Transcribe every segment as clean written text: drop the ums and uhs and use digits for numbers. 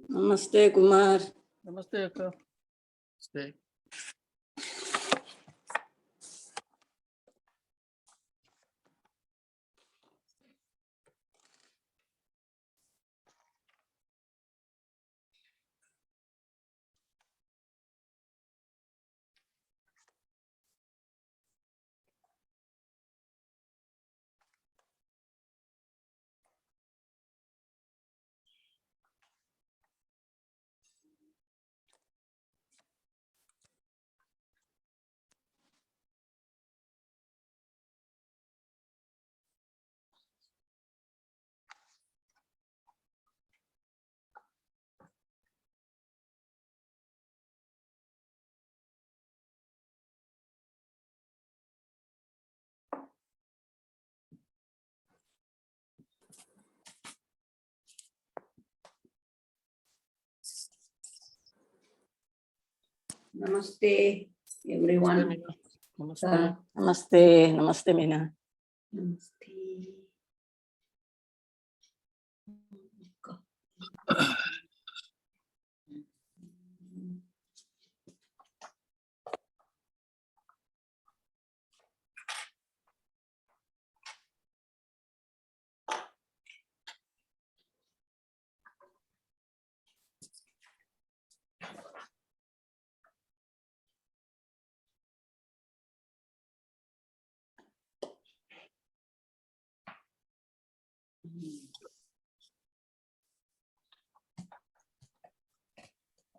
Namaste, Kumar. Namaste, Akka. Stay. Namaste, everyone. Namaste. Namaste, namaste, Meena. Namaste.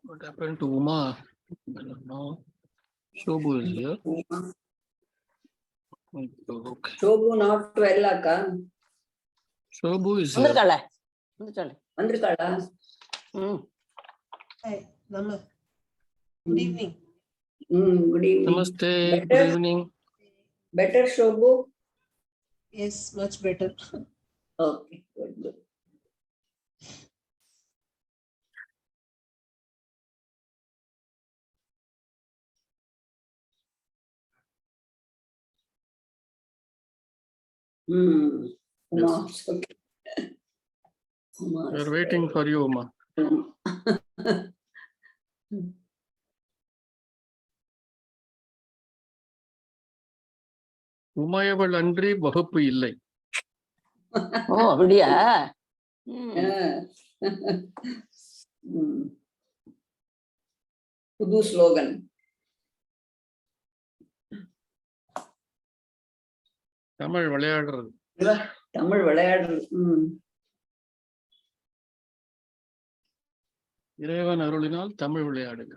What happened to Uma? I don't know. Shobhu is here. Okay. Shobhu not well, Akka. Shobhu is here. Vandrikala. Hi, Nama. Good evening. Good evening. Namaste. Good evening. Better, Shobhu? Yes, much better. Okay, good, good. Yes. Okay. We are waiting for you, Uma. உமையவள் அன்றி வகுப்பு இல்லை. ஓ அப்படியா? புது slogan. Tamil விளையாடுறது. தமிழ் விளையாடுறது. இறைவன் அருளினால் தமிழ் விளையாடுங்க.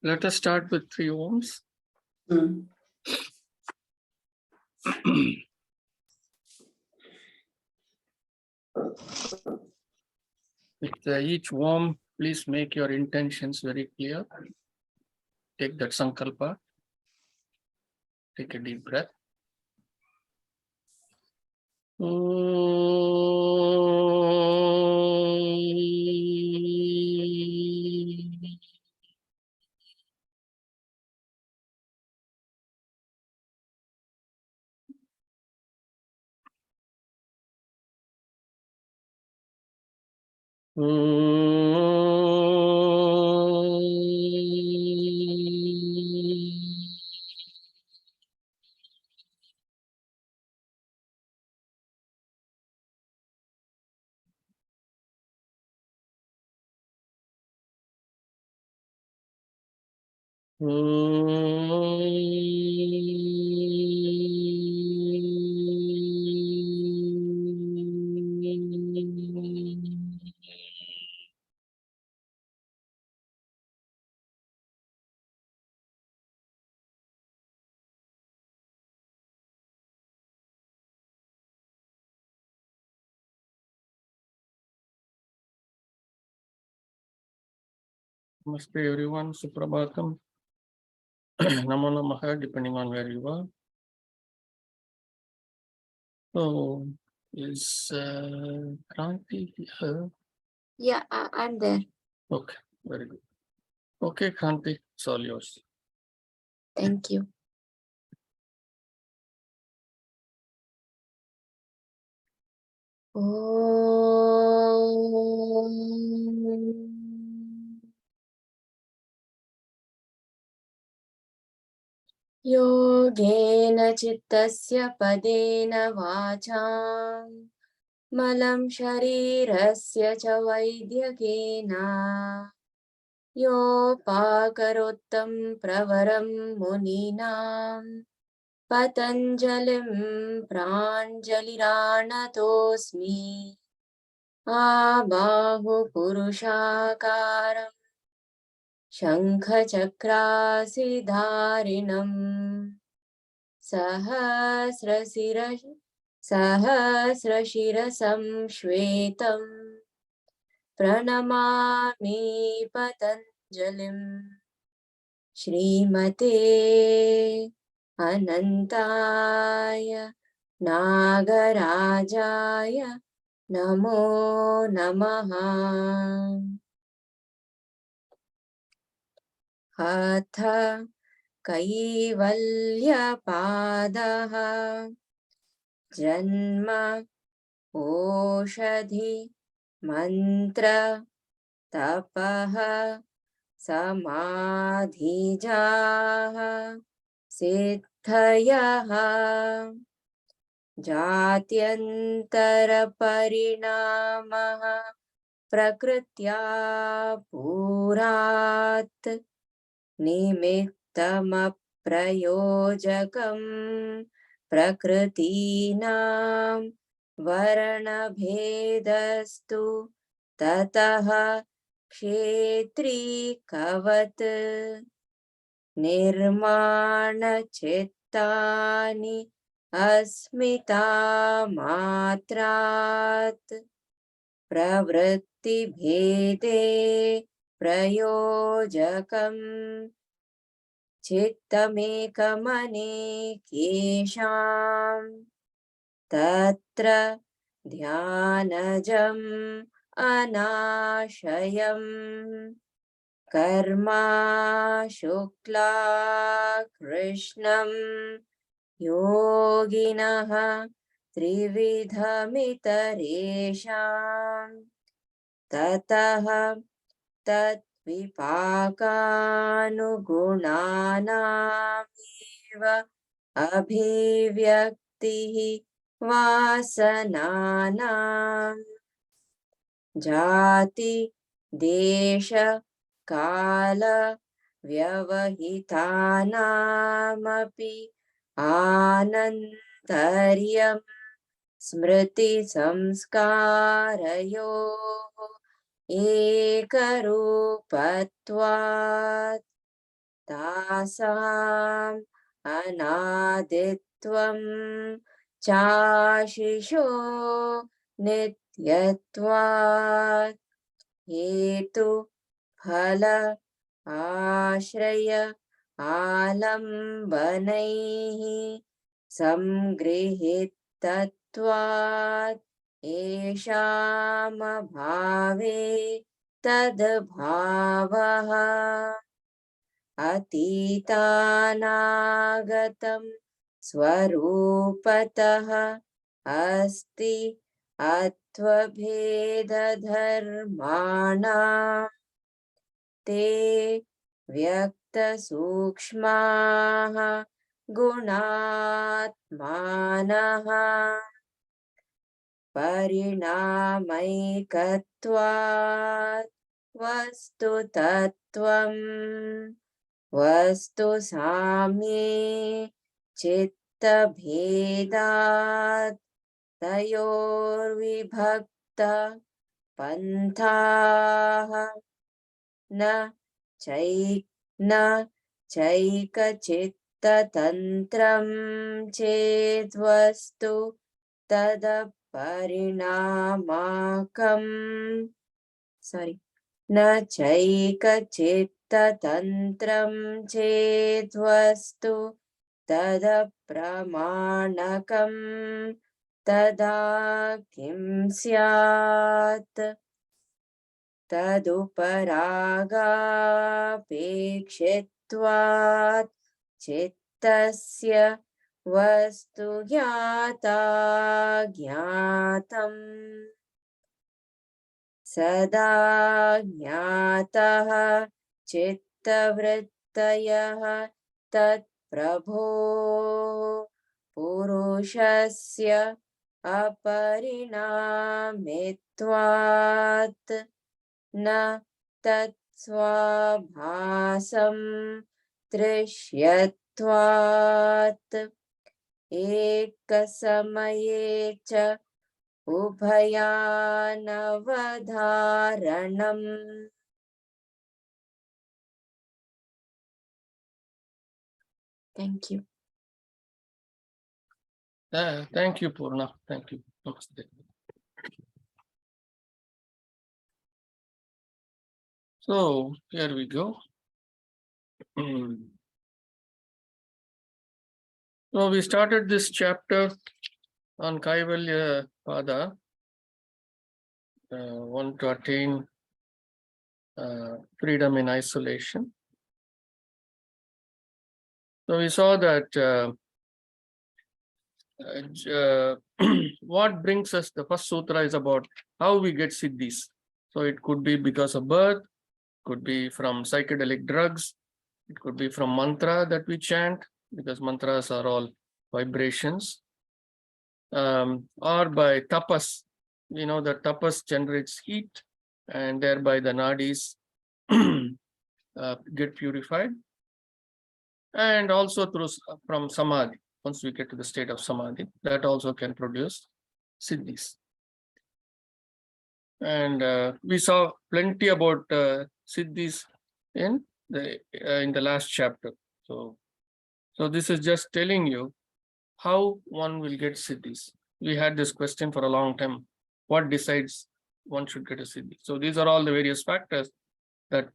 Let us start with 3 ohms. With each ohm, please make your intentions very clear. Take that sankalpa. Take a deep breath. Namaste everyone, Suprabhatam, Namo Namaha, depending on where you are. So, is Kranti here? Yeah, I'm there. Okay, very good. Okay, Kranti, it's all yours. Thank you. योगेन चित्तस्य पदेन वाचा मलं शरीरस्य च वैद्यकेन योपाकरोत्तं प्रवरं मुनीनां पतञ्जलिं प्राञ्जलिरानतोऽस्मि आबाहुपुरुषाकारं शङ्खचक्रासिधारिणं सहस्रशिरसं श्वेतं प्रणमामि पतञ्जलिं श्रीमते अनन्ताय नागराजाय नमो नमः। अथ कैवल्यपादः जन्म ओषधि मंत्र तपः समाधिजाः सिद्धयः जात्यन्तरपरिणामः प्रकृत्या पुरात् निमित्तमप्रयोजकं प्रकृतीनां वर्णभेदस्तु ततः क्षेत्रीकवत् निर्माणचित्तानि अस्मितामात्रात् प्रवृत्तिभेदे प्रयोजकं चित्तमेकमनेकेषां तत्र ध्यानजम् अनाशयम् कर्मा शुक्ला कृष्णं योगिनः त्रिविधमितरेषां ततः तद्विपाकानुगुणानामेव अभिव्यक्तिः वासनानां जाति देश काल व्यवहितानामपि आनन्तर्यं स्मृति संस्कारयोः एकरूपत्वात् तासाम् अनादित्वं चाशिषो नित्यत्वात् हेतु फल आश्रय आलम्बनैः संगृहीतत्वात् येषामभावे तद्भावः अतीतानागतं स्वरूपतः अस्ति अत्वभेदधर्माणां ते व्यक्तसूक्ष्माः गुणात्मानः परिणामैकत्वात् वस्तुतत्त्वं वस्तु साम्ये चित्तभेदात् तयोर्विभक्त पंथाः न चैकचित्ततन्त्रं चेद्वस्तु तदपरिणामाकम् न चैकचित्ततन्त्रं चेद्वस्तु तदप्रमाणकं तदा किं स्यात् तदुपरागापेक्षित्वात् चित्तस्य vastu jnata jnatam sada jnatah chittavrittayah tat prabho purushasya aparinamitvat na tat swabhasam trishyatvat ekasamaye cha ubhayanavadharanam. Thank you. Thank you, Purna. Thank you. Namaste. So here we go. So we started this chapter on Kaivalya Pada, one to attain freedom in isolation. So we saw that what brings us, the first sutra is about how we get siddhis. So it could be because of birth, could be from psychedelic drugs, it could be from mantra that we chant, because mantras are all vibrations, or by tapas. We know that tapas generates heat, and thereby the nadis get purified, and also through from samadhi. Once we get to the state of samadhi, that also can produce siddhis. And we saw plenty about siddhis in the last chapter. So this is just telling you how one will get siddhis. We had this question for a long time: what decides one should get a siddhi? So these are all the various factors that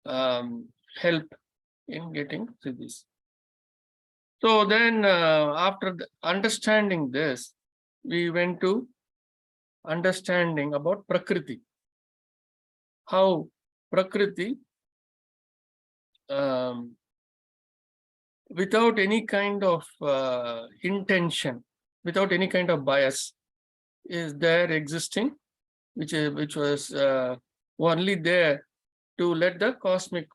help in getting siddhis. So then after understanding this, we went to understanding about Prakriti. How Prakriti, without any kind of intention, without any kind of bias, is there existing, which was only there to let the cosmic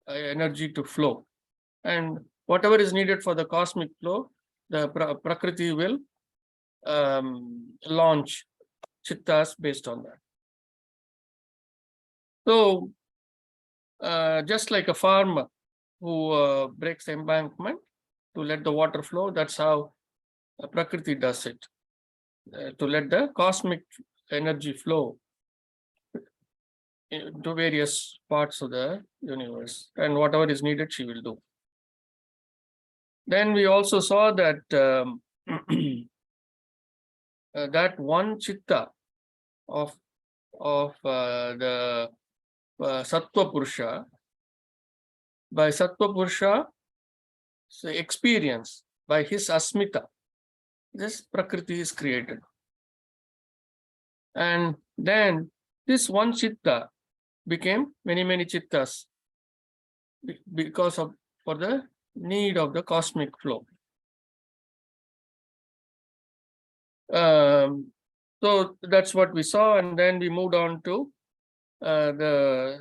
energy to flow. And whatever is needed for the cosmic flow, the Prakriti will launch chittas based on that. So just like a farmer who breaks the embankment to let the water flow, that's how Prakriti does it, to let the cosmic energy flow to various parts of the universe, and whatever is needed, she will do. Then we also saw that that one chitta of the Sattva Purusha, by Sattva Purusha experience, by his asmita, this Prakriti is created. And then this one chitta became many chittas because of, for the need of the cosmic flow. So that's what we saw, and then we moved on to the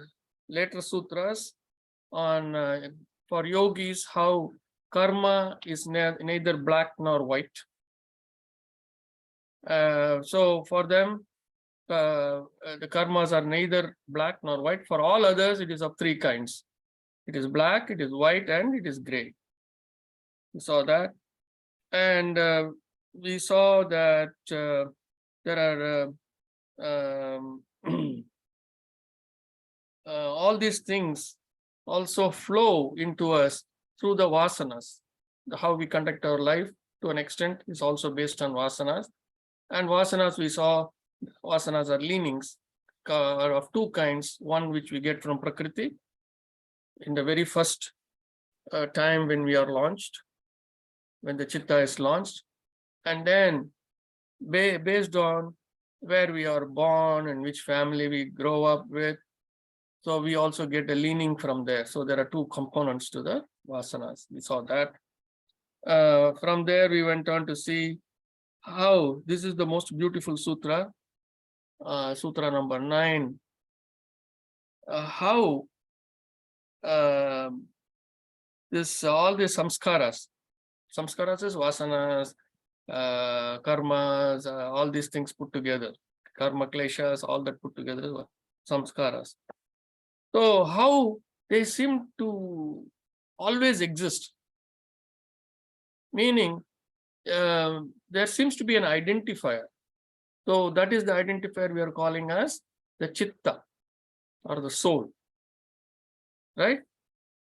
later sutras on for yogis, how karma is neither black nor white. So for them, the karmas are neither black nor white. For all others, it is of three kinds. It is black, it is white, and it is gray. We saw that. And we saw that there are all these things also flow into us through the vasanas. How we conduct our life to an extent is also based on vasanas. And vasanas, we saw, vasanas are leanings of two kinds. One which we get from Prakriti in the very first time when we are launched, when the chitta is launched, and then based on where we are born and which family we grow up with. So we also get a leaning from there. So there are two components to the vasanas. We saw that. From there, we went on to see how this is the most beautiful sutra, sutra number 9. How all these samskaras is vasanas, karmas, all these things put together, karma kleshas, all that put together is samskaras. So how they seem to always exist, meaning there seems to be an identifier. So that is the identifier we are calling as the chitta or the soul, right?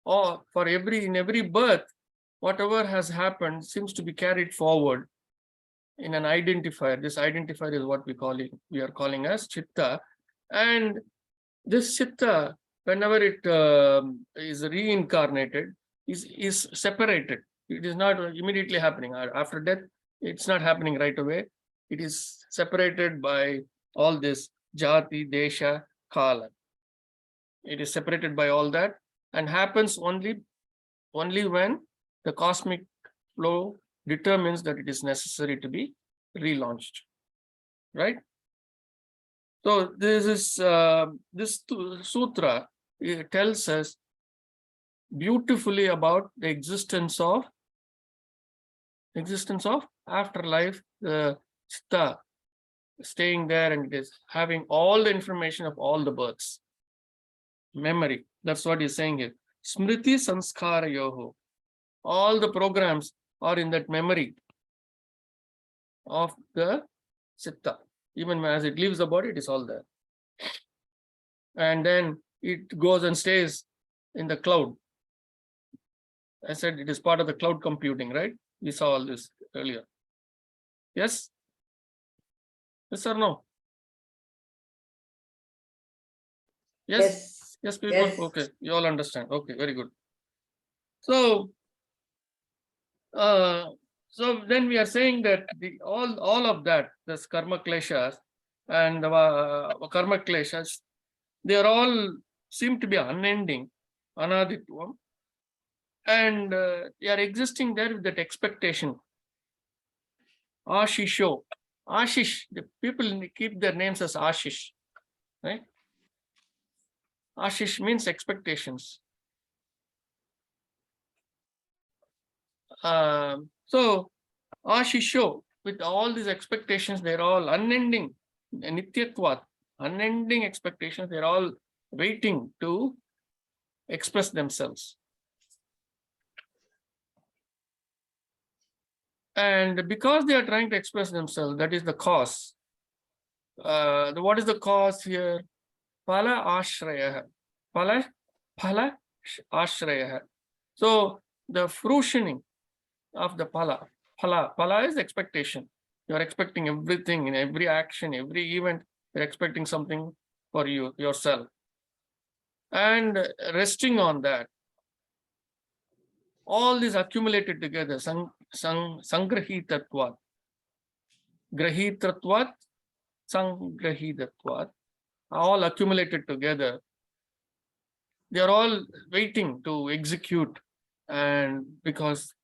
Or for in every birth, whatever has happened seems to be carried forward in an identifier. This identifier is what we are calling as chitta. And this chitta, whenever it is reincarnated, is separated. It is not immediately happening. After death, it's not happening right away. It is separated by all this jati, desha, kala. It is separated by all that and happens only when the cosmic flow determines that it is necessary to be relaunched, right? So this is this sutra, it tells us beautifully about the existence of afterlife, the chitta staying there, and it is having all the information of all the births, memory. That's what he's saying here. Smriti sanskara yoho. All the programs are in that memory of the chitta. Even as it leaves the body, it is all there. And then it goes and stays in the cloud. I said it is part of the cloud computing, right? We saw all this earlier. Yes? Yes or no? Yes? Yes, people? Yes. Okay, you all understand. Okay, very good. So, so then we are saying that all of that, this karma kleshas and karma kleshas, they are all seem to be unending, anaditvam, and they are existing there with that expectation. Ashisho, Ashish, the people keep their names as Ashish, right? Ashish means expectations. So Ashisho, with all these expectations, they're all unending, nityatvat, unending expectations, they're all waiting to express themselves. And because they are trying to express themselves, that is the cause. What is the cause here? Phala ashraya. Phala ashraya. So the fruitioning of the phala. Phala is expectation. You are expecting everything in every action, every event. You're expecting something for yourself. And resting on that, all these accumulated together, sangrahitatvat, grahitatvat, sangrahitatvat, all accumulated together. They are all waiting to execute, and because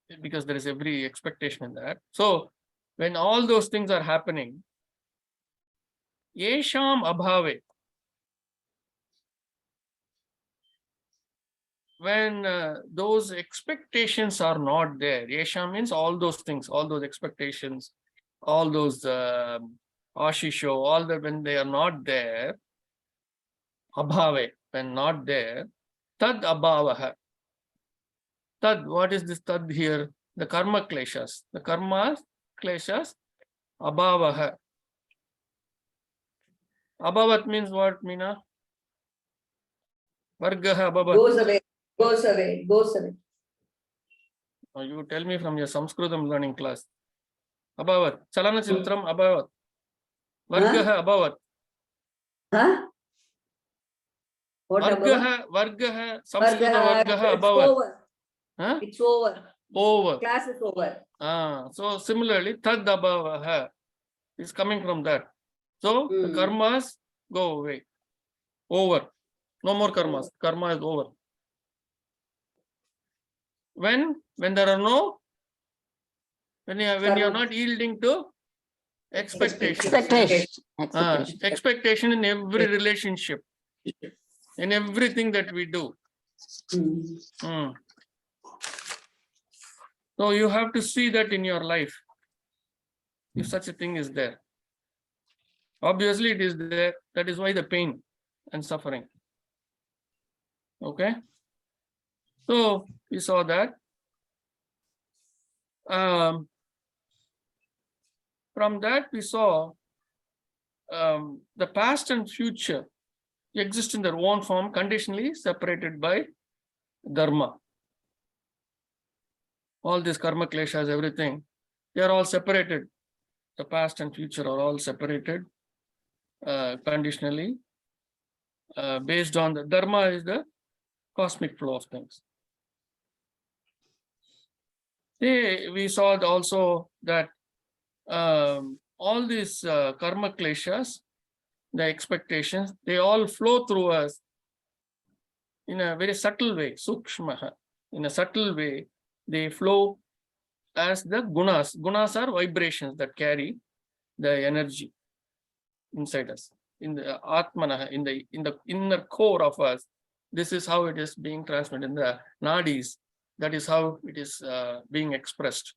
there is every expectation in that. So when all those things are happening, yesham abhave, when those expectations are not there, yesham means all those things, all those expectations, all those ashisho, all that, when they are not there, abhave, when not there, tad abhavaha. Tad, what is this tad here? The karma kleshas. The karma kleshas, abhavaha. Abhavat means what, Meena? Vargaha abhavat. Goes away, goes away, goes away. Oh, you tell me from your Sanskritam learning class. Abhavat. Chalana chitram abhavat. Vargaha abhavat. Huh? What about? Vargaha, Samskrita vargaha It's abhavat. over. Huh? It's over. Over. Class is over. So similarly, tad abhavaha is coming from that. So the karmas go away. Over. No more karmas. Karma is over. When there are no, when you are not yielding to expectations. Expectation in every relationship, in everything that we do. So you have to see that in your life, if such a thing is there. Obviously it is there. That is why the pain and suffering. Okay. So we saw that. From that we saw the past and future exist in their own form, conditionally separated by dharma. All these karma kleshas, everything, they are all separated. The past and future are all separated conditionally based on the dharma is the cosmic flow of things. We saw also that all these karma kleshas, the expectations, they all flow through us in a very subtle way, sukshmaha. In a subtle way, they flow as the gunas. Gunas are vibrations that carry the energy inside us, in the atmana, in the inner core of us. This is how it is being transmitted in the nadis. That is how it is being expressed.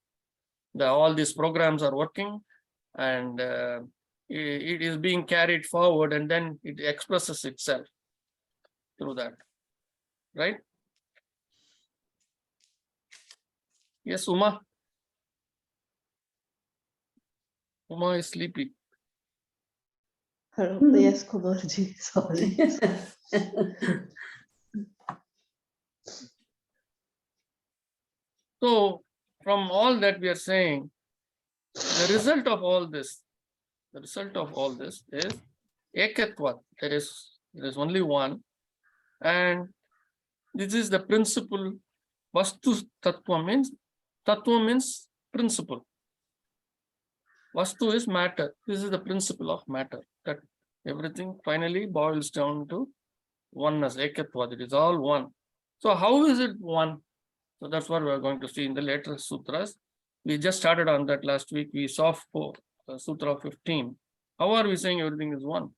All these programs are working, and it is being carried forward, and then it expresses itself through that. Right? Yes, Uma. Uma is sleepy. Yes, Kumarji, sorry. So, from all that we are saying, the result of all this is ekatvat. There is only one, and this is the principle. Vastu tattva means principle. Vastu is matter. This is the principle of matter, that everything finally boils down to oneness, ekatvat. It is all one. So how is it one? So that's what we are going to see in the later sutras. We just started on that last week. We saw Sutra 15. How are we saying everything is one?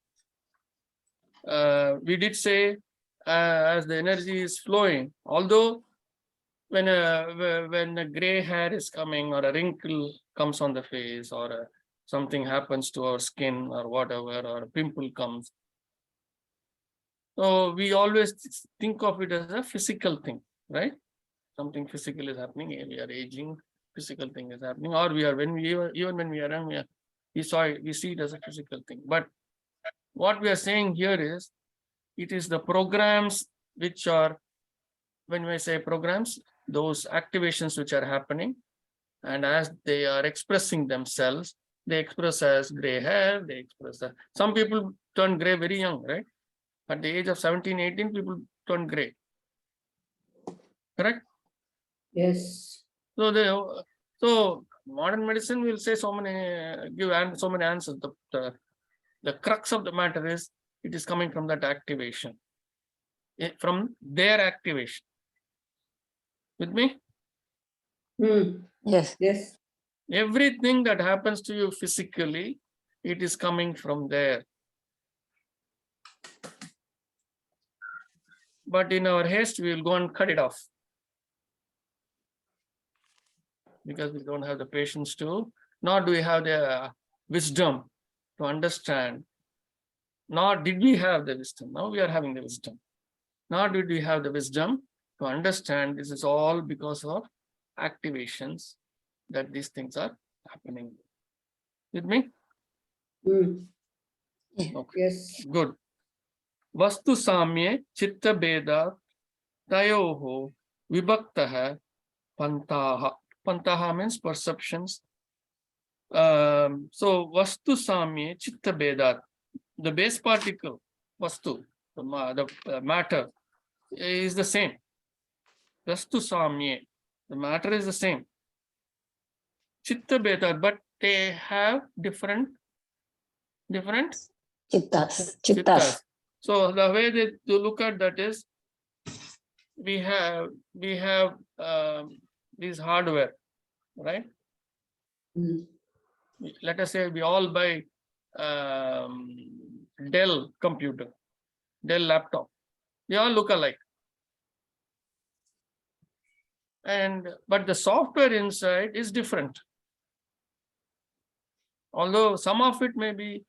We did say as the energy is flowing, although when a gray hair is coming, or a wrinkle comes on the face, or something happens to our skin, or whatever, or a pimple comes, so we always think of it as a physical thing, right? Something physical is happening. We are aging, physical thing is happening, or we are when we even when we are young, we see it as a physical thing. But what we are saying here is, it is the programs which are, when we say programs, those activations which are happening, and as they are expressing themselves, they express as gray hair, they express as, some people turn gray very young, right? At the age of 17, 18, people turn gray. Correct? Yes. So modern medicine will say so many, give so many answers. The crux of the matter is, it is coming from that activation, from their activation. With me? Yes. Yes. Everything that happens to you physically, it is coming from there. But in our haste, we will go and cut it off, because we don't have the patience to, nor do we have the wisdom to understand. Nor did we have the wisdom. Now we are having the wisdom. Nor did we have the wisdom to understand this is all because of activations, that these things are happening. With me? Okay. Yes. Good. Vastu samye chitta beda tayoho vibhaktaha pantaha. Pantaha means perceptions. So vastu samye chitta beda, the base particle, vastu, the matter, is the same. Vastu samye, the matter is the same. Chitta beda, but they have different Chittas. So the way they look at that is, we have this hardware, right? Mm. Let us say we all buy Dell computer, Dell laptop. They all look alike. But the software inside is different. Although some of it may be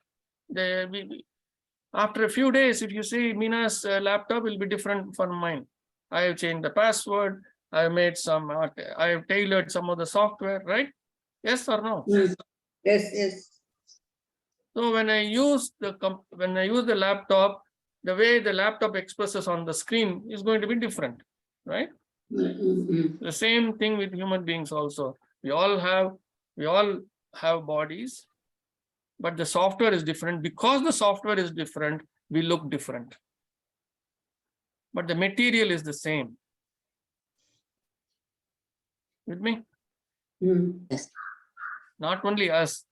after a few days, if you see Mina's laptop will be different from mine. I have changed the password. I have made some. I have tailored some of the software, right? Yes or no? Mm. Yes, yes. So when I use the laptop, the way the laptop expresses on the screen is going to be different, right? The same thing with human beings also. We all have bodies, but the software is different. Because the software is different, we look different. But the material is the same. With me? Yes. Not only us,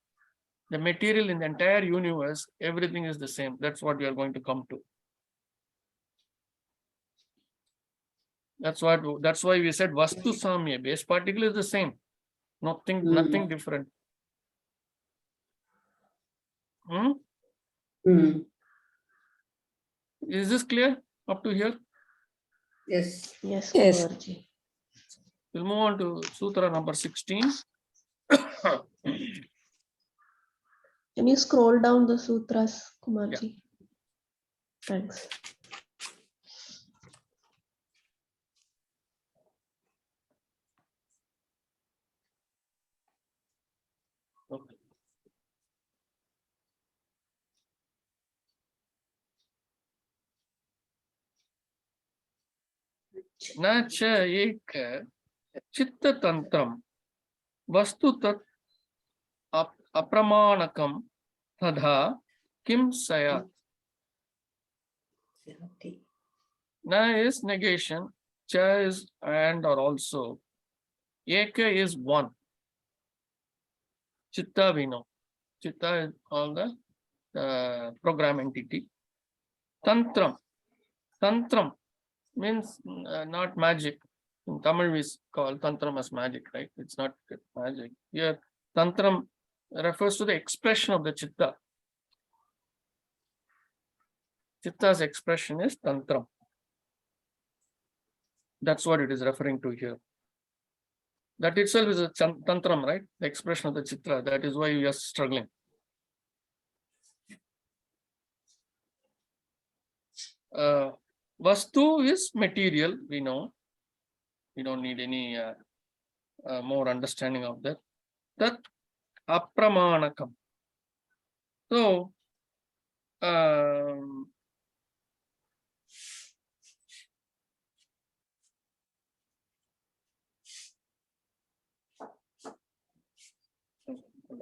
the material in the entire universe, everything is the same. That's what we are going to come to. That's why we said Vastu Samya, base particle is the same. Nothing different. Is this clear up to here? Yes. Yes, Yes. Kumarji. We'll move on to Sutra number 16. Can you scroll down the sutras, Kumarji? Thanks. Okay. न च एक चित्ततंत्रम वस्तु तत् अप्रमाणकम तथा किम सयात्. Na is negation, cha is and or also, eka is one. Chitta we know. Chitta is all the program entity. Tantram. Tantram means not magic. In Tamil we call tantram as magic, right? It's not magic. Here, tantram refers to the expression of the chitta. Chitta's expression is tantram. That's what it is referring to here. That itself is a tantram, right? The expression of the chitta. That is why we are struggling. Vastu is material, we know. We don't need any more understanding of that. Tat apramanakam. So,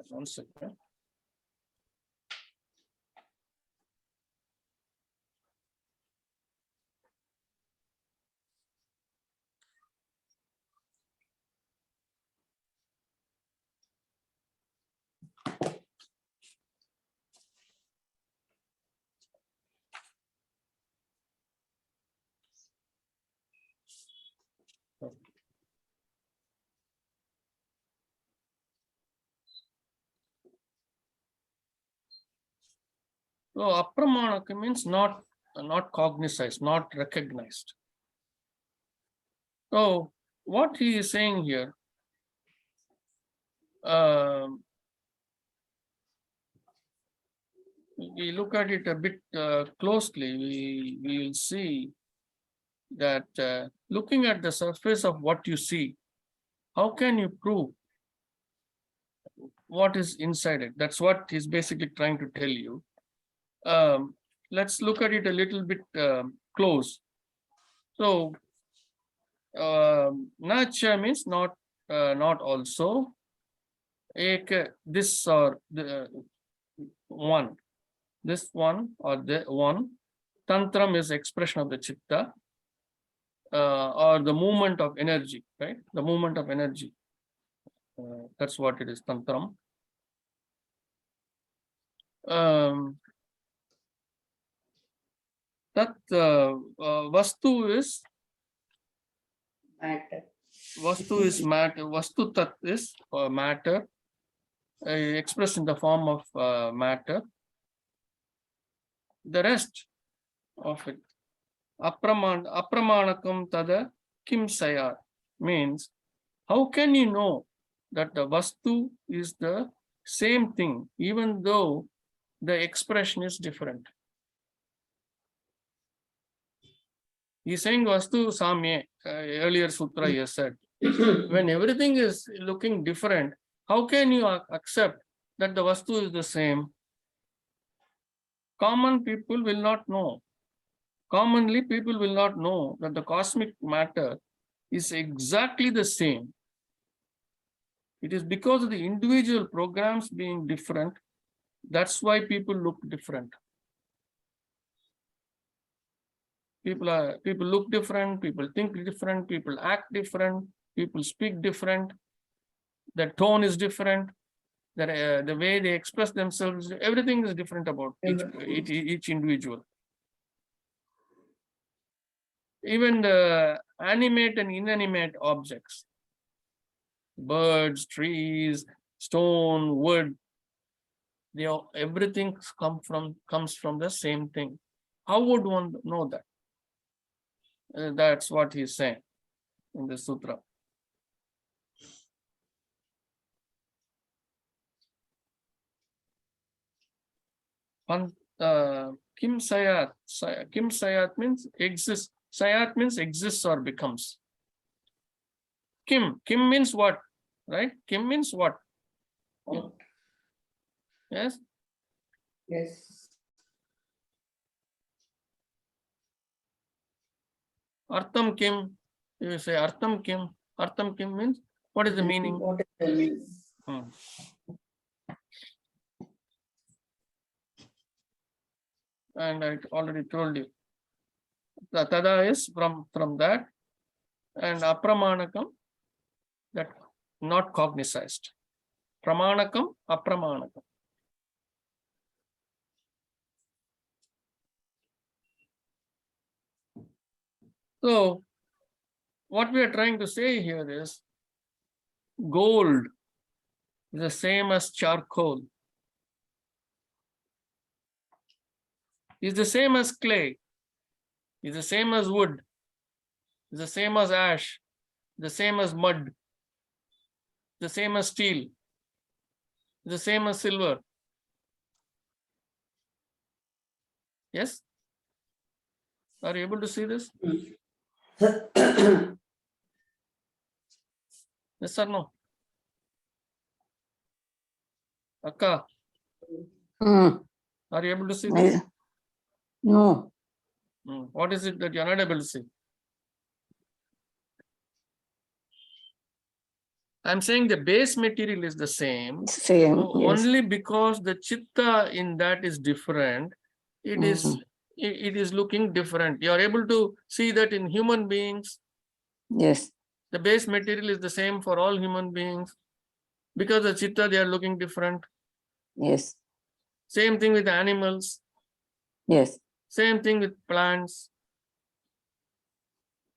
one second. So apramanaka means not cognized, not recognized. So what he is saying here, we look at it a bit closely, we will see that looking at the surface of what you see, how can you prove what is inside it? That's what he's basically trying to tell you. Let's look at it a little bit close. So, nacha means not also. This or the one. This one or the one. Tantram is expression of the chitta or the movement of energy, right? The movement of energy. That's what it is, tantram. That vastu is Matter. Vastu is matter. Vastu tat is matter, expressed in the form of matter. The rest of it, apramanakam tada kim sayat, means how can you know that the vastu is the same thing even though the expression is different? He's saying vastu samye, earlier sutra he has said. When everything is looking different, how can you accept that the vastu is the same? Common people will not know. Commonly, people will not know that the cosmic matter is exactly the same. It is because of the individual programs being different. That's why people look different. People look different, people think different, people act different, people speak different. Their tone is different. The way they express themselves, everything is different about each individual. Even the animate and inanimate objects, birds, trees, stone, wood, everything comes from the same thing. How would one know that? That's what he's saying in the sutra. Kim sayat. Kim sayat means exists. Sayat means exists or becomes. Kim means what? Right? Kim means what? Yes? Yes. Artham kim. You say Artham kim. Artham kim means what is the meaning? What is the meaning? And I already told you. The tada is from that, and apramanakam, that not cognized. Pramanakam, apramanakam. So, what we are trying to say here is gold is the same as charcoal, is the same as clay, is the same as wood, is the same as ash, the same as mud, the same as steel, the same as silver. Yes? Are you able to see this? Yes or no? Akka, are you able to see this? No. What is it that you're not able to see? I'm saying the base material is the same. Same. Yes. Only because the chitta in that is different, it is looking different. You are able to see that in human beings. Yes. The base material is the same for all human beings. Because the chitta, they are looking different. Yes. Same thing with animals. Yes. Same thing with plants.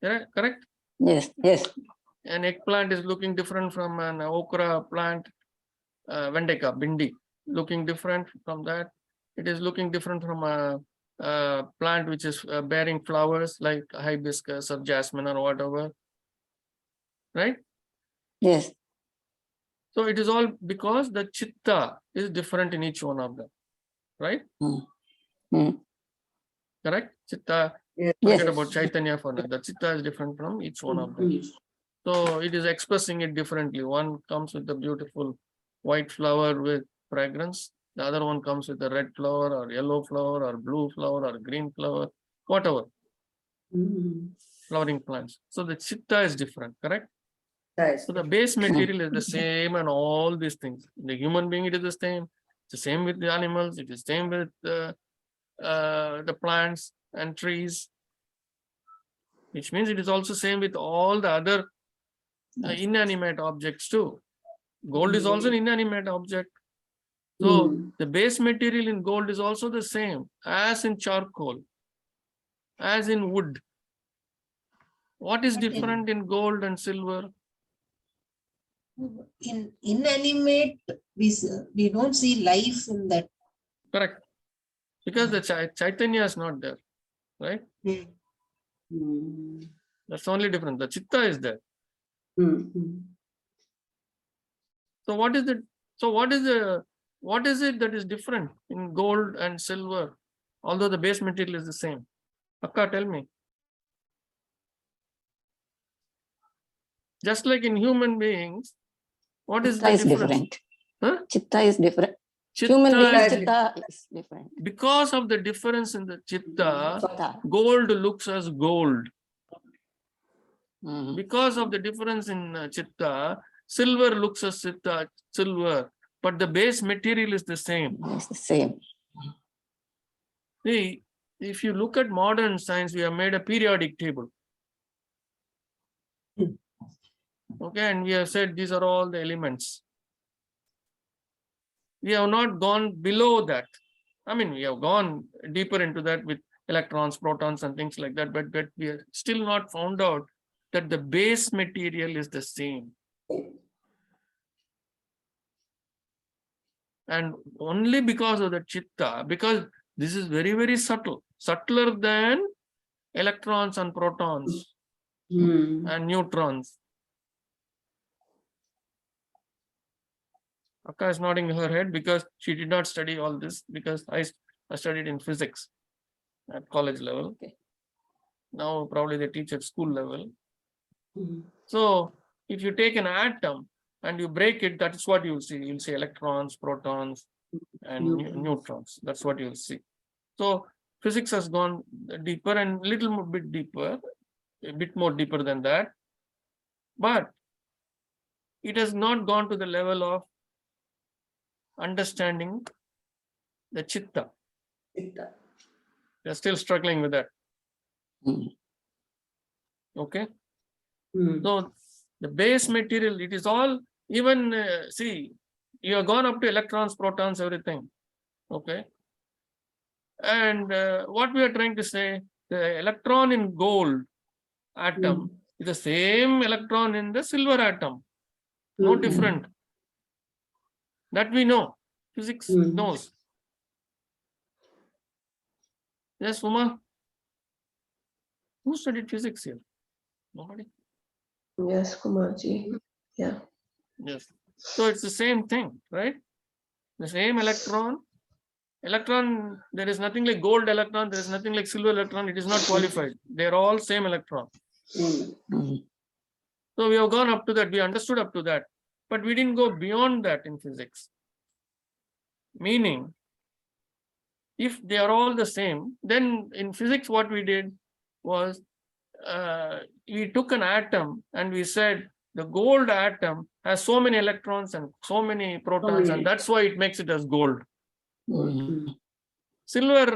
Correct? Yes. Yes. An eggplant is looking different from an okra plant, vendeka, bindi, looking different from that. It is looking different from a plant which is bearing flowers like hibiscus or jasmine or whatever. Right? Yes. So it is all because the chitta is different in each one of them. Right? Correct? Chitta, forget about Chaitanya for now. The chitta is different from each one of them. So it is expressing it differently. One comes with a beautiful white flower with fragrance. The other one comes with a red flower or yellow flower or blue flower or green flower, whatever. Flowering plants. So the chitta is different, correct? So the base material is the same and all these things. The human being, it is the same. It's the same with the animals. It is the same with the plants and trees. Which means it is also same with all the other inanimate objects too. Gold is also an inanimate object. So the base material in gold is also the same as in charcoal, as in wood, What is different in gold and silver? In inanimate, we don't see life in that. Correct. Because the Chaitanya is not there, right? Mm. That's only different. The Chitta is there. Mm. So what is it? So what is it that is different in gold and silver, although the base material is the same? Akka, tell me. Just like in human beings, what is Chitta the is difference? different. Huh? Chitta is different. Chitta Human beings, is- chitta is different. because of the difference in the Chitta, Chitta. gold looks as gold. Mhm. Because of the difference in Chitta, silver looks as silver, but the base material is the same. It's the same. See, if you look at modern science, we have made a periodic table. Okay, and we have said these are all the elements. We have not gone below that. I mean, we have gone deeper into that with electrons, protons, and things like that, but we have still not found out that the base material is the same. And only because of the Chitta, because this is very, very subtle, subtler than electrons and protons and neutrons. Akka is nodding her head because she did not study all this, because I studied in physics at college level. Okay. Now probably they teach at school level. Mm. So if you take an atom and you break it, that's what you'll see. You'll see electrons, protons, and neutrons. That's what you'll see. So physics has gone deeper and little bit deeper, a bit more deeper than that. But it has not gone to the level of understanding the Chitta. They're still struggling with that. Mhm. Okay. Mm. So the base material, it is all, even see, you have gone up to electrons, protons, everything. Okay. And what we are trying to say, the electron in gold atom is the same electron in the silver atom. No different. That we know. Physics knows. Yes, Uma? Who studied physics here? Nobody? Yes, Kumarji. Yeah. Yes. So it's the same thing, right? The same electron. Electron, there is nothing like gold electron, there is nothing like silver electron, it is not qualified. They're all same electron. Mhm. So we have gone up to that, we understood up to that, but we didn't go beyond that in physics. Meaning, if they are all the same, then in physics what we did was, we took an atom and we said the gold atom has so many electrons and so many protons, and that's why it makes it as gold. Mhm. Silver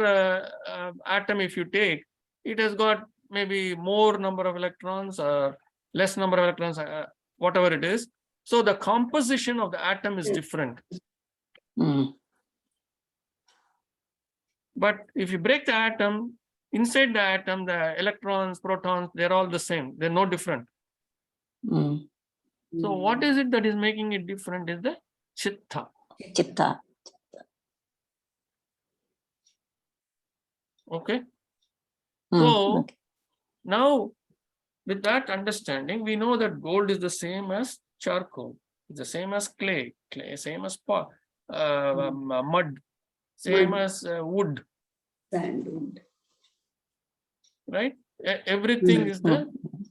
atom, if you take, it has got maybe more number of electrons or less number of electrons, whatever it is. So the composition of the atom is different. Mhm. But if you break the atom, inside the atom, the electrons, protons, they're all the same. They're no different. Mhm. So what is it that is making it different is the Chitta. Chitta. Okay. Mhm. So Okay. now with that understanding, we know that gold is the same as charcoal. It's the same as clay, same as mud, same as wood, Sandwood. right? Everything is the Mhm.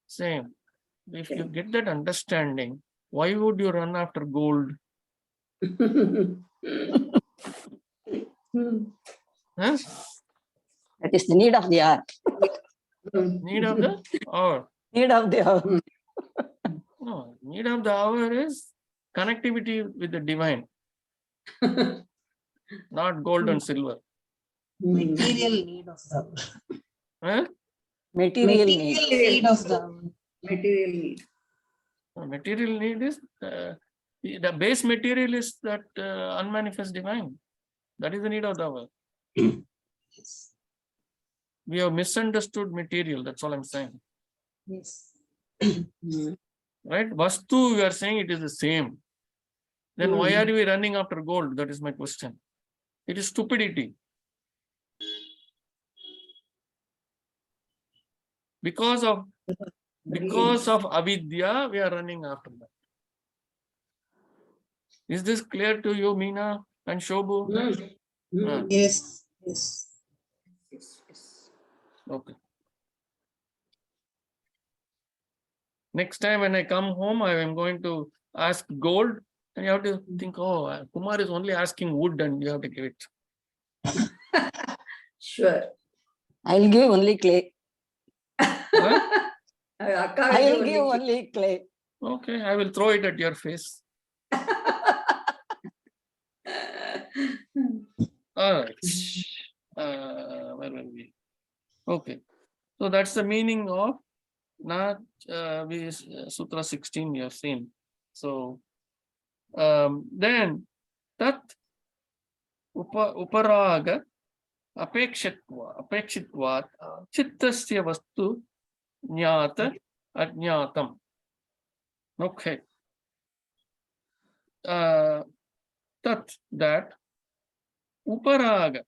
same. If you get that understanding, why would you run after gold? Huh? That is the need of the hour. Need of the hour. Need of the hour. No, need of the hour is connectivity with the divine, not gold and silver. Material need of the Huh? Material need. need of the material need. Material need is the base material is that unmanifest divine. That is the need of the hour. Yes. We have misunderstood material. That's all I'm saying. Yes. Right? Vastu, we are saying it is the same. Then why are we running after gold? That is my question. It is stupidity. Because of avidya, we are running after that. Is this clear to you, Meena and Shobhu? Yes. Yes. Okay. Next time when I come home, I am going to ask gold, and you have to think, oh, Kumar is only asking wood, and you have to give it. Sure. I'll give only clay. Huh? Akka I will will give only only clay. Okay, I will throw it at your face. All right. Where were we? Okay. So that's the meaning of Sutra 16 you have seen. So then Tat Uparaga Apekshitvat Chittasya Vastu Jnata Ajnatam. Okay. Tat, that Uparaga.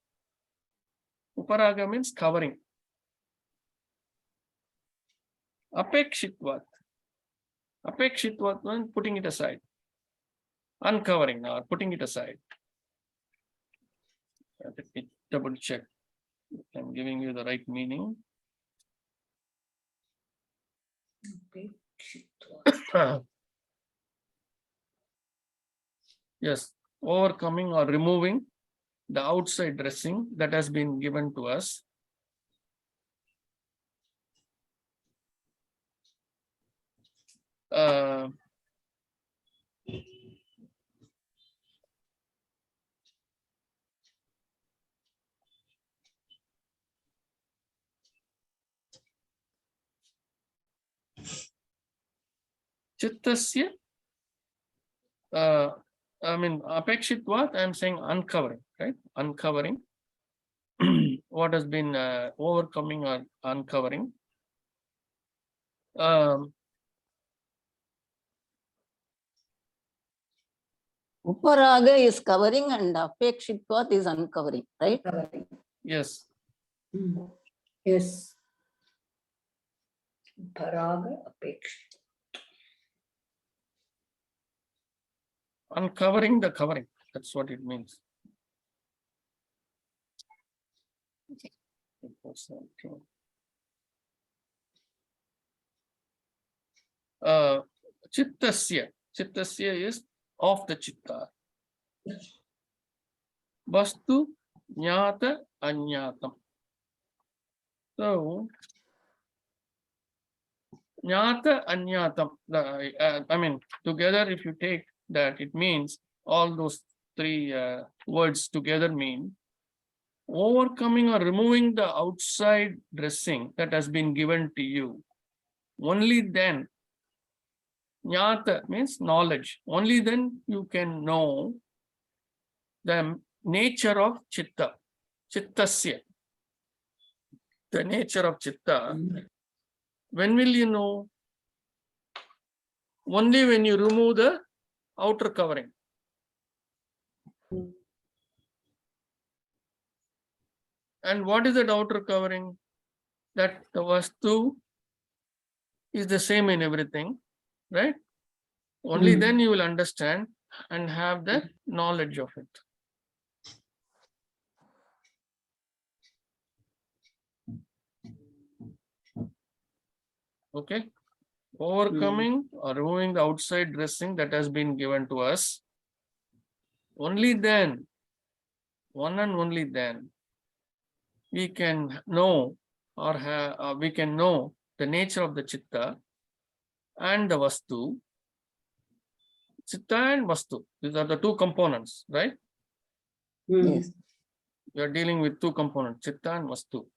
Uparaga means covering. Apekshitvat. Apekshitvat means putting it aside. Uncovering or putting it aside. Let me double check. I'm giving you the right meaning. Yes, overcoming or removing the outside dressing that has been given to us. Chittasya, I mean, apekshitvat, I'm saying uncovering, right? Uncovering what has been overcoming or uncovering. Uparaga is covering and apekshitvat is uncovering, right? Yes. Yes. Paraga Apekshit. Uncovering the covering. That's what it means. Chittasya. Chittasya is of the chitta. Vastu Jnata Ajnatam. So Jnata Ajnatam. I mean, together, if you take that, it means all those three words together mean overcoming or removing the outside dressing that has been given to you. Only then, Jnata means knowledge. Only then you can know the nature of chitta, chittasya, the nature of chitta. When will you know? Only when you remove the outer covering. And what is that outer covering? That the vastu is the same in everything, right? Only then you will understand and have the knowledge of it. Okay, overcoming or removing the outside dressing that has been given to us. Only then, one and only then, we can know or we can know the nature of the chitta and the vastu. Chitta and vastu, these are the two components, right? Yes. We are dealing with two components, chitta and vastu,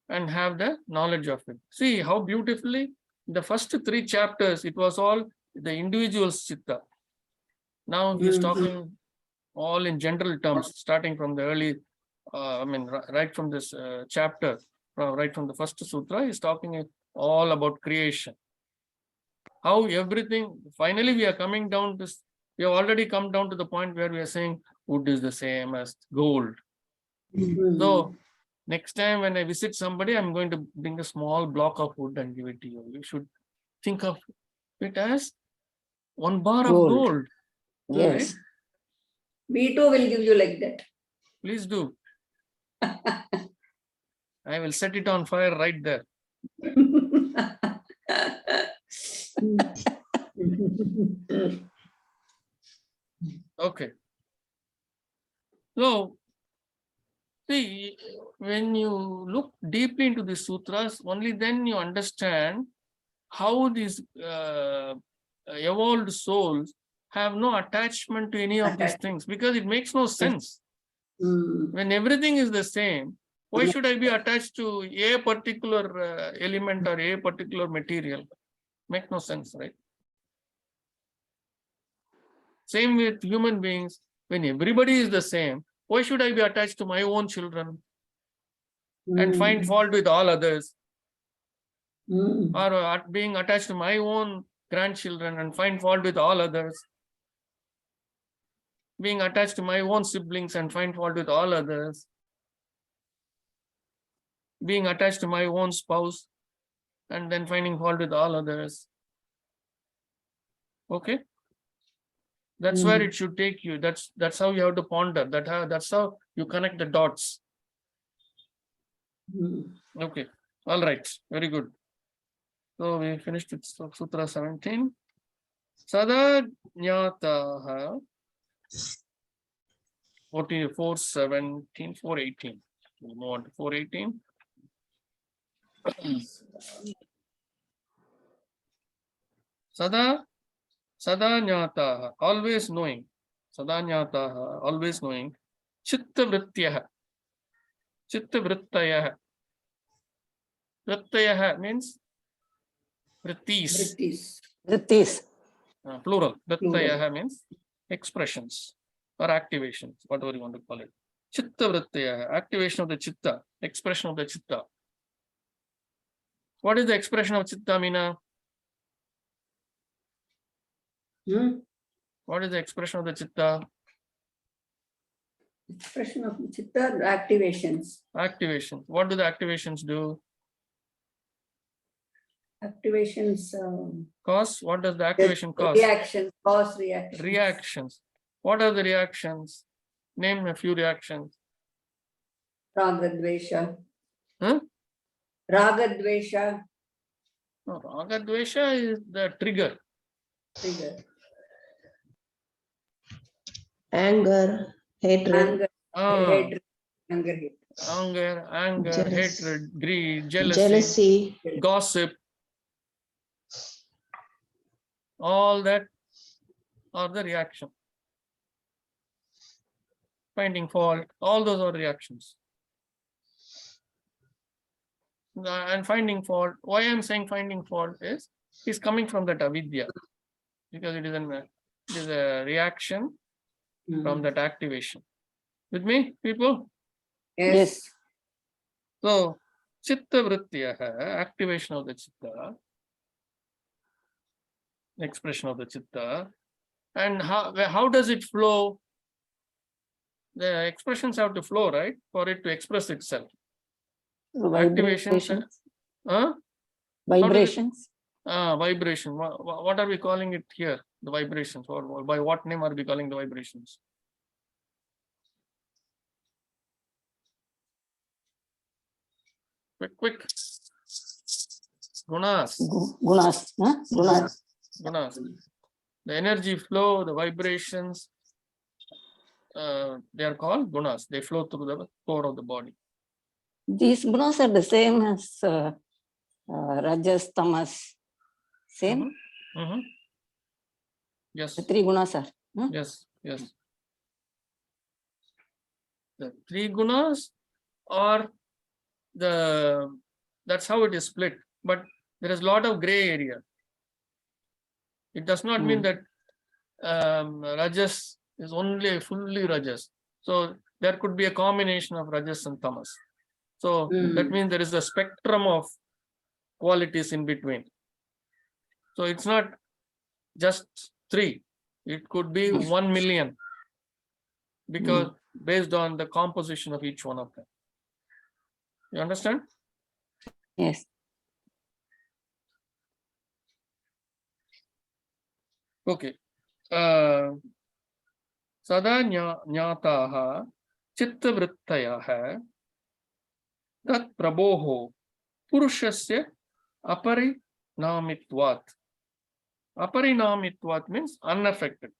and have the knowledge of it. See how beautifully the first three chapters, it was all the individual's chitta. Now he is talking all in general terms, starting from the early, right from this chapter. right from the first sutra, is talking all about creation. How everything, finally we are coming down to, we have already come down to the point where we are saying wood is the same as gold. So next time when I visit somebody, I'm going to bring a small block of wood and give it to you. You should think of it as 1 bar of Gold. gold. Yes. Me too will give you like that. Please do. I will set it on fire right there. Okay. So, see, when you look deeply into the sutras, only then you understand how these evolved souls have no attachment to any of these things, because it makes no sense. When everything is the same, why should I be attached to a particular element or a particular material? Make no sense, right? Same with human beings. When everybody is the same, why should I be attached to my own children and find fault with all others? Or being attached to my own grandchildren and find fault with all others? Being attached to my own siblings and find fault with all others? Being attached to my own spouse and then finding fault with all others? Okay? That's where it should take you. That's how you have to ponder. That's how you connect the dots. Okay. All right. Very good. So we finished with Sutra 17. Sada Jnataha 417, 418. We'll move on to 418. Sada Jnataha, always knowing. Sada Jnataha, always knowing. Chitta Vrityaha. Chitta Vrittayaha. Vrittayaha means Vrittis. Vrittis. Plural. Vrittayaha means expressions or activations, whatever you want to call it. Chitta Vrittayaha, activation of the chitta, expression of the chitta. What is the expression of chitta, Meena? What is the expression of the chitta? Expression of chitta, activations. Activations. What do the activations do? Activations. Cause. What does the activation cause? Reactions, cause reactions. Reactions. What are the reactions? Name a few reactions. Ragadvesha. Huh? Ragadvesha. No, Ragadvesha is the trigger. Trigger. Anger, hatred, Anger, hatred, Anger, Jealous. hatred, greed, jealousy, jealousy, gossip. All that are the reaction. Finding fault, all those are reactions. And finding fault, why I'm saying finding fault is coming from that avidya, because it is a reaction from that activation. With me, people? Yes. So, chitta vrityaha, activation of the chitta, expression of the chitta, and how does it flow? The expressions have to flow, right, for it to express itself. Activations. Vibrations. Vibration. What are we calling it here? The vibrations. Or by what name are we calling the vibrations? Quick. Gunas. Gunas. Gunas. Gunas. The energy flow, the vibrations, they are called gunas. They flow through the core of the body. These gunas are the same as Rajas, Tamas. Same? Yes. The 3 gunas are. Yes. The 3 gunas are that's how it is split. But there is a lot of gray area. It does not mean that Rajas is only fully Rajas. So there could be a combination of Rajas and Tamas. So that means there is a spectrum of qualities in between. So it's not just 3. It could be 1 million, because based on the composition of each one of them. You understand? Yes. Okay. Sada jnataha chittavrittayaha tat prabhoho purushasya aparinamitvat. Aparinamitvat means unaffected.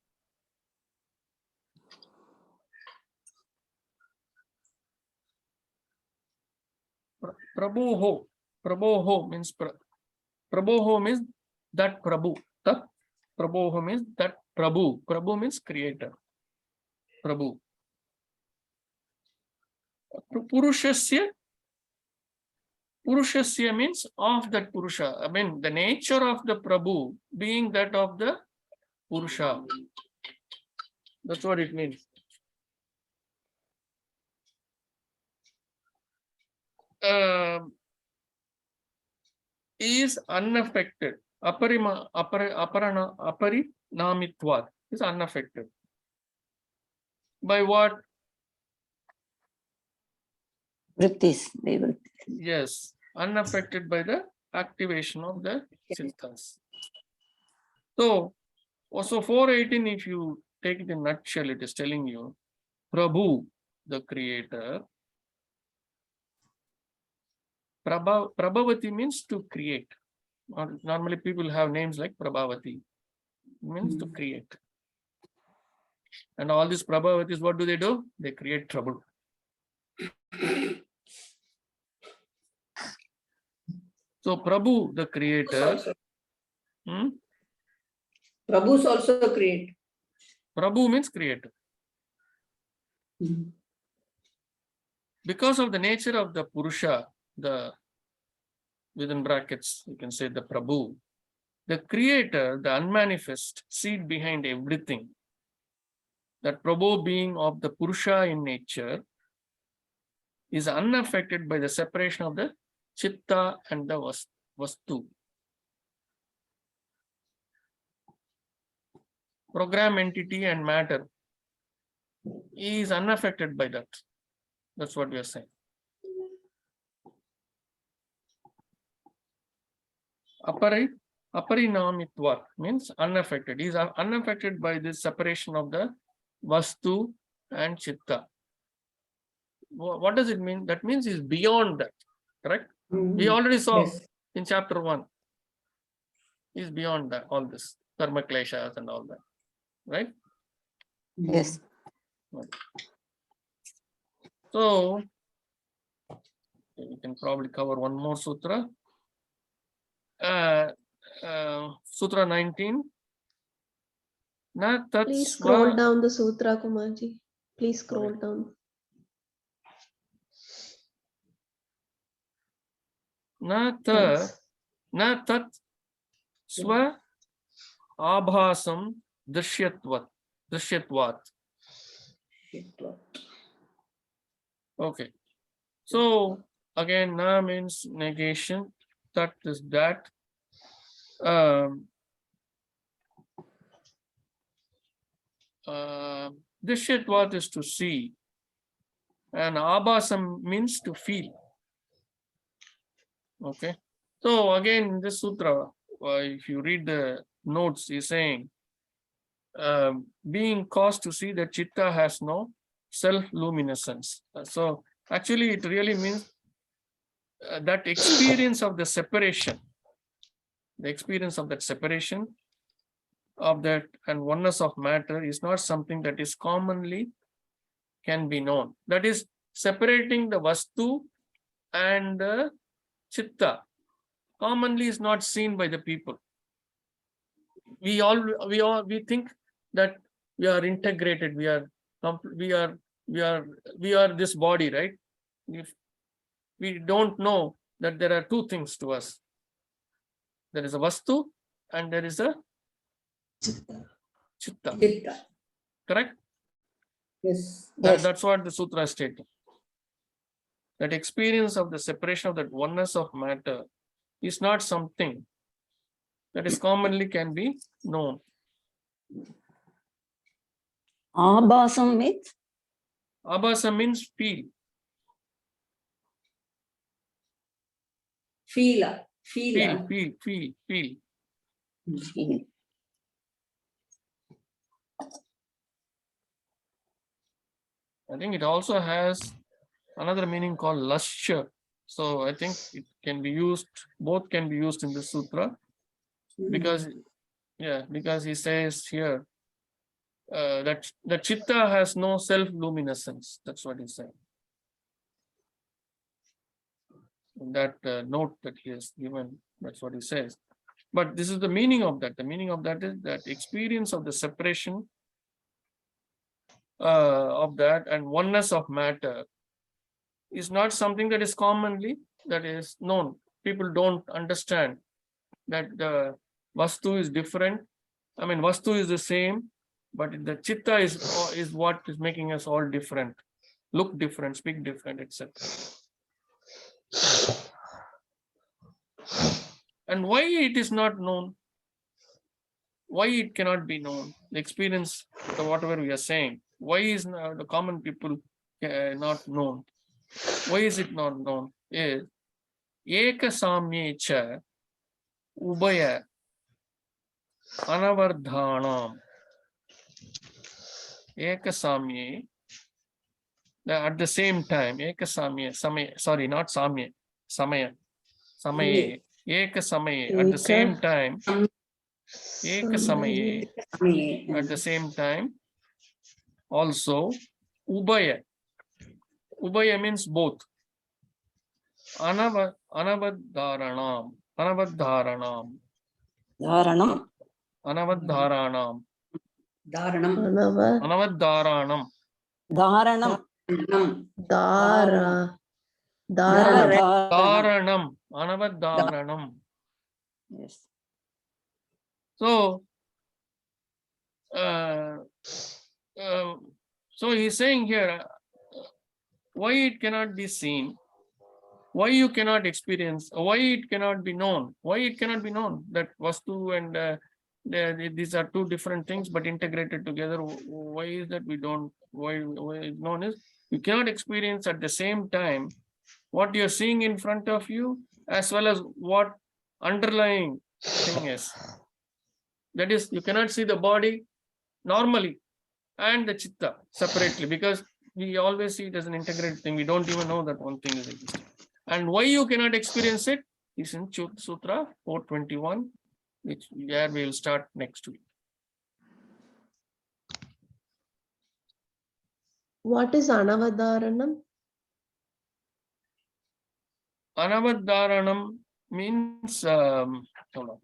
Prabhoho means Prabhoho means that Prabhu. Tat Prabhoho means that Prabhu. Prabhu means creator. Prabhu. Purushasya means of that Purusha. I mean, the nature of the Prabhu being that of the Purusha. That's what it means. Is unaffected. Aparinamitvat is unaffected. By what? Vrittis. Yes, unaffected by the activation of the chittas. So 418, if you take it in a nutshell, it is telling you Prabhu, the creator. Prabhavati means to create. Normally people have names like Prabhavati. It means to create. And all these Prabhavatis, what do? They create trouble. So Prabhu, the creator. Prabhus also create. Prabhu means creator. Because of the nature of the Purusha, the within brackets, you can say the Prabhu, the creator, the unmanifest seed behind everything, that Prabhu being of the Purusha in nature, is unaffected by the separation of the Chitta and the Vastu. Program entity and matter is unaffected by that. That's what we are saying. Aparinamitvat means unaffected. He is unaffected by this separation of the Vastu and Chitta. What does it mean? That means he is beyond that. Correct? We already saw in chapter 1. He is beyond that, all this karma kleshas and all that. Right? Yes. So we can probably cover one more sutra. Sutra 19. Na tat Please swa. scroll down the sutra, Kumarji. Please scroll down. Na Thanks. tat swa abhasam drishyatvat. Okay. So again, na means negation. Tat is that. Drishyatvat is to see, and abhasam means to feel. Okay. So again, in this sutra, if you read the notes, he's saying, being caused to see that Chitta has no self-luminescence. So actually, it really means that experience of the separation, the experience of that separation of that and oneness of matter is not something that is commonly can be known. That is separating the Vastu and the Chitta commonly is not seen by the people. We think that we are integrated. We are this body, right? If we don't know that there are two things to us. There is a Vastu and there is a Chitta. Correct? Yes. That's what the sutra is stating. that experience of the separation of that oneness of matter is not something that is commonly can be known. Abhasam means Abhasa means feel. Feel. Feel. I think it also has another meaning called lustre. So I think it can be used, both can be used in the sutra, because he says here that the chitta has no self-luminescence. That's what he's saying. In that note that he has given, that's what he says. But this is the meaning of that. The meaning of that is that experience of the separation of that and oneness of matter is not something that is commonly that is known. People don't understand that the vastu is different. I mean, vastu is the same, but the chitta is what is making us all different, look different, speak different, etc. And why it is not known? Why it cannot be known? The experience, whatever we are saying, why is the common people not known? Why is it not known? Is eka samye cha ubaya anavardhanam. Eka samye, at the same time, eka samye, sorry, not samye, samaya, samaye, eka samaye, at the same time, eka samaye, at the same time, also ubaya. Ubaya means both. Anavadharanam. dharanam. Anavadharanam. Dharanam. Anavadharanam. Dharanam. Dharanam. Anavadharanam. Yes. So he's saying here, why it cannot be seen, why you cannot experience, why it cannot be known, that vastu and these are two different things but integrated together. Why is that we don't, why it's known is you cannot experience at the same time what you're seeing in front of you as well as what underlying thing is. That is, you cannot see the body normally and the chitta separately, because we always see it as an integrated thing. We don't even know that one thing is existing. And why you cannot experience it is in Sutra 421, where we will start next week. What is Anavadharanam? Anavadharanam means, hold on.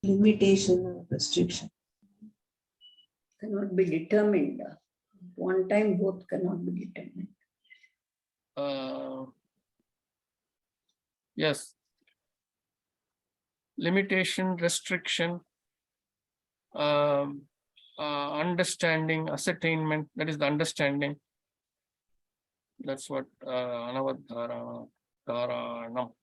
Limitation or restriction. Cannot be determined. One time both cannot be determined. Yes. Limitation, restriction, understanding, ascertainment, that is the understanding. That's what Anavadharanam. Dharanam.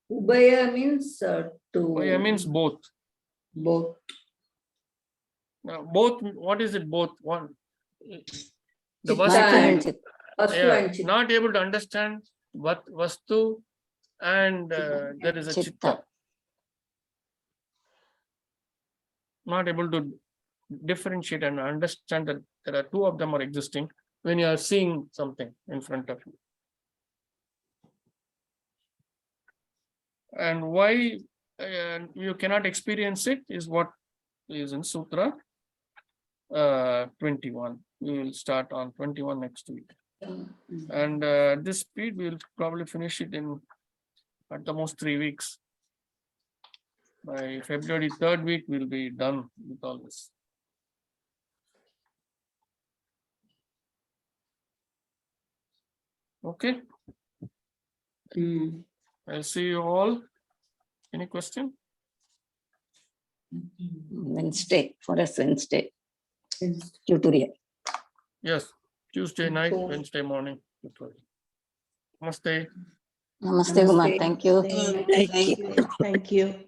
Ubaya means to. Ubaya means both. Both. Both, what is it both? One. The Chitta vastu, Vastu and chitta. not able to understand what vastu and there is a chitta. Not able to differentiate and understand that there are two of them are existing when you are seeing something in front of you. And why you cannot experience it is what is in Sutra 21. We will start on 21 next week. And this speed, we will probably finish it in at the most 3 weeks. By February 3rd week, we'll be done with all this. Okay. I'll see you all. Any question? Wednesday, forest Wednesday tutorial. Yes, Tuesday night, Wednesday morning. Namaste. Namaste, Kumar. Namaste. Thank you. Thank you. Thank you.